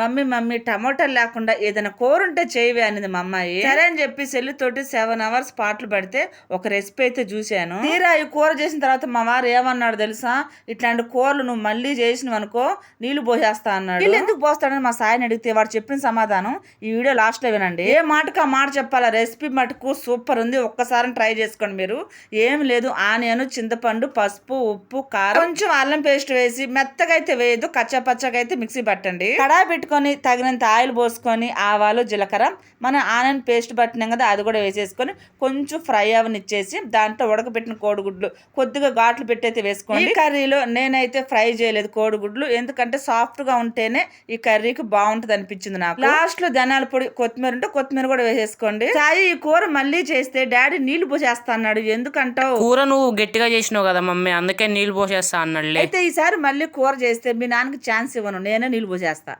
Mummy mummy టమోటాలు లేకుండా ఏదైనా కూర ఉంటే చేయవే అనేది మా అమ్మాయి. సరే అని చెప్పి సెల్లుతోటి 7 hours పాటలు పడితే ఒక రెసిపీ అయితే చూశాను. తీరా ఈ కూర చేసిన తర్వాత మా వారు ఏమన్నాడు తెలుసా, ఇట్లాంటి కూరలు నువ్వు మళ్ళీ చేసినవి అనుకో నీళ్లు పోసేస్తా అన్నాడు. నీళ్ళు ఎందుకు పోస్తాడని మా సాయిని అడిగితే వాడు చెప్పిన సమాధానం ఈ వీడియో లాస్ట్ లో వినండి. ఏ మాటకు ఆ మాట చెప్పాలా. రెసిపీ మటుకు సూపర్ ఉంది, ఒక్కసారి ట్రై చేసుకోండి మీరు. ఏం లేదు, ఆనియన్, చింతపండు, పసుపు, ఉప్పు, కారం, కొంచెం అల్లం పేస్ట్ వేసి మెత్తగా అయితే వేయదు, కచ్చా పచ్చగా అయితే మిక్సీ పట్టండి. కడాయి పెట్టుకొని తగినంత ఆయిల్ పోసుకొని ఆవాలు, జీలకర్ర, మనం ఆనియన్ పేస్ట్ పట్టినాం కదా అది కూడా వేసేసుకొని కొంచెం ఫ్రై అవనిచ్చేసి దాంట్లో ఉడకబెట్టిన కోడిగుడ్లు కొద్దిగా ఘాట్లు పెట్టయితే వేసుకోండి. ఈ కర్రీలో నేనైతే ఫ్రై చేయలేదు కోడిగుడ్లు, ఎందుకంటే సాఫ్ట్ గా ఉంటేనే ఈ కర్రీకి బాగుంటది అనిపించింది నాకు. లాస్ట్ లో ధనియాల పొడి, కొత్తిమీర ఉంటే కొత్తిమీర కూడా వేసేసుకోండి. సాయి ఈ కూర మళ్ళీ చేస్తే డాడీ నీళ్లు పోసేస్తా అన్నాడు, ఎందుకంటావు? కూర నువ్వు గట్టిగా చేసినావు కదా మమ్మీ, అందుకే నీళ్ళు పోసేస్తా అన్నాడు. అయితే ఈసారి మళ్ళీ కూర చేస్తే మీ నాన్నకి ఛాన్స్ ఇవ్వను, నేనే నీళ్లు పోసేస్తా.